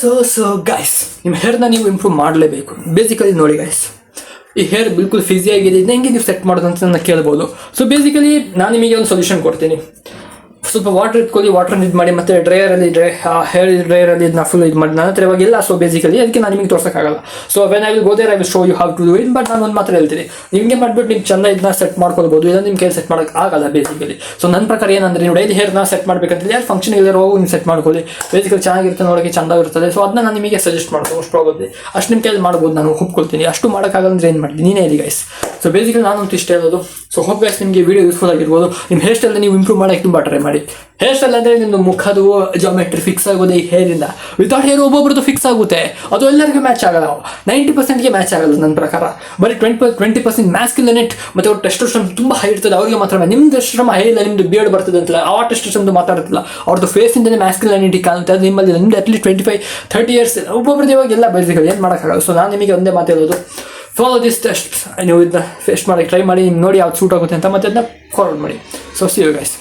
So guys, ನಿಮ್ಮ ಹೇರ್ನ ನೀವು improve ಮಾಡಲೇಬೇಕು. ಬೇಸಿಕಲಿ ನೋಡಿ ಗೈಸ್, ಈ ಹೇರ್ ಬಿಲ್ಕುಲ್ ಫಿಸಿ ಆಗಿದೆ, ಹೆಂಗೆ ನೀವು ಸೆಟ್ ಮಾಡೋದು ಅಂತ ನನ್ನ ಕೇಳ್ಬೋದು. ಸೊ ಬೇಸಿಕಲಿ ನಾನು ನಿಮಗೆ ಒಂದು ಸೊಲ್ಯೂಷನ್ ಕೊಡ್ತೀನಿ. ಸ್ವಲ್ಪ ವಾಟರ್ ಇಟ್ಕೊಳ್ಳಿ, ವಾಟರ್ ಇದು ಮಾಡಿ, ಮತ್ತು ಡ್ರೈಯರಲ್ಲಿ ಹೇರ್ ಡ್ರೈಯರಲ್ಲಿ ಇದನ್ನ ಫುಲ್ ಇದು ಮಾಡಿ. ನನ್ನ ಹತ್ರ ಇವಾಗಿಲ್ಲ, ಸೊ ಬೇಸಿಕಲಿ ಅದಕ್ಕೆ ನಾನು ನಿಮಗೆ ತೋರ್ಸೋಕ್ಕಾಗಲ್ಲ. So when I will go there I will show you how to do it. But ನಾನು ಒಂದು ಮಾತ್ರ ಹೇಳ್ತೀನಿ, ನಿಮಗೆ ಮಾಡಿಬಿಟ್ಟು ನೀವು ಚೆಂದ ಇದನ್ನ ಸೆಟ್ ಮಾಡ್ಕೊಳ್ಬೋದು, ಇಲ್ಲ ನಿಮ್ಮ ಕೈಲಿ ಸೆಟ್ ಮಾಡೋಕ್ಕೆ ಆಗಲ್ಲ ಬೇಸಿಕಲಿ. ಸೊ ನನ್ನ ಪ್ರಕಾರ ಏನಂದರೆ, ನೀವು ಡೈಲಿ ಹೇರ್ನ ಸೆಟ್ ಮಾಡಬೇಕಂತ ಯಾರು ಫಂಕ್ಷನ್ ಇಲ್ಲರೋ ನೀವು ಸೆಟ್ ಮಾಡ್ಕೊಳ್ಳಿ. ಬೇಸಿಕಲಿ ಚೆನ್ನಾಗಿರುತ್ತೆ, ನೋಡೋಕ್ಕೆ ಚೆಂದಾಗಿರ್ತದೆ. ಸೊ ಅದನ್ನ ನಾನು ನಿಮಗೆ ಸಜೆಸ್ಟ್ ಮಾಡ್ತೀನಿ. ಅಷ್ಟು ಪ್ರಾಬಬ್ಲಿ ಅಷ್ಟು ನಿಮ್ಮ ಕೈಲಿ ಮಾಡ್ಬೋದು, ನಾನು ಒಪ್ಕೊಳ್ತೀನಿ. ಅಷ್ಟು ಮಾಡೋಕ್ಕಾಗಲ್ಲ ಅಂದರೆ ಏನು ಮಾಡ್ತೀನಿ, ನೀನೇ ಹೇಳಿ ಗೈಸ್. ಸೊ ಬೇಸಿಕಲಿ ನಾನಂತೂ ಇಷ್ಟ ಹೇಳೋದು. ಸೊ ಹೋಪ್ ಗೈಸ್ ನಿಮಗೆ ವೀಡಿಯೋ ಯೂಸ್ಫುಲ್ ಆಗಿರ್ಬೋದು. ನಿಮ್ಮ ಹೇರ್ ಸ್ಟೈಲ್ ನೀವು ಇಂಪ್ರೂವ್ ಮಾಡೋಕ್ಕೆ ತುಂಬ ಟ್ರೈ ಮಾಡಿ. ಹೇರ್ ಸ್ಟೈಲ್ ಅಂದರೆ ನಿಮ್ಮದು ಮುಖದು ಜಾಮೆಟ್ರಿ ಫಿಕ್ಸ್ ಆಗೋದು ಈ ಹೇರಿಂದ. ವಿತೌಟ್ ಹೇರ್ ಒಬ್ಬೊಬ್ರದ್ದು ಫಿಕ್ಸ್ ಆಗುತ್ತೆ, ಅದು ಎಲ್ಲರಿಗೂ ಮ್ಯಾಚ್ ಆಗಲ್ಲ. 90%ಗೆ ಮ್ಯಾಚ್ ಆಗಲ್ಲ ನನ್ನ ಪ್ರಕಾರ. ಬರೀ 20% ಮ್ಯಾಸ್ಕ್ಯುಲಿನೇಟ್ ಮತ್ತು ಅವ್ರ ಟೆಸ್ಟೋಸ್ಟೆರಾನ್ ತುಂಬ ಹೈ ಇರ್ತದೆ, ಅವ್ರಿಗೆ ಮಾತ್ರ. ನಿಮ್ದು ಟೆಸ್ಟೋಸ್ಟೆರಾನ್ ಹೈ ಇಲ್ಲ, ನಿಮ್ಮದು ಬಿಯರ್ಡ್ ಬರ್ತದೆ ಅಂತಲ್ಲ, ಆ ಟೆಸ್ಟೋಸ್ಟೆರಾನ್ ಮಾತಾಡ್ತಿಲ್ಲ. ಅವ್ರದ್ದು ಫೇಸಿಂದನೇ ಮ್ಯಾಸ್ಕ್ಯುಲಿನಿಟಿ ಕಾಣುತ್ತೆ, ಅದು ನಿಮ್ಮಲ್ಲಿ. ನಿಮ್ದು ಅಟ್ಲೀಸ್ಟ್ 25-30 ಇಯರ್ಸ್, ಒಬ್ಬೊಬ್ರದ್ದು ಇವಾಗೆಲ್ಲ ಬೇಸಿಕಲಿ ಏನು ಮಾಡೋಕ್ಕಾಗಲ್ಲ. ಸೊ ನಾನು ನಿಮಗೆ ಒಂದೇ ಮಾತು ಹೇಳೋದು, ಫಾಲೋ ದಿಸ್ ಟೆಸ್ಟ್. ನೀವು ಇದನ್ನ ಫೇಸ್ಟ್ ಮಾಡೋಕ್ಕೆ ಟ್ರೈ ಮಾಡಿ, ನಿಮ್ಗೆ ನೋಡಿ ಯಾವ್ದು ಸೂಟ್ ಆಗುತ್ತೆ ಅಂತ, ಮತ್ತೆ ಅದನ್ನ ಫಾರ್ವರ್ಡ್ ಮಾಡಿ. So see you guys.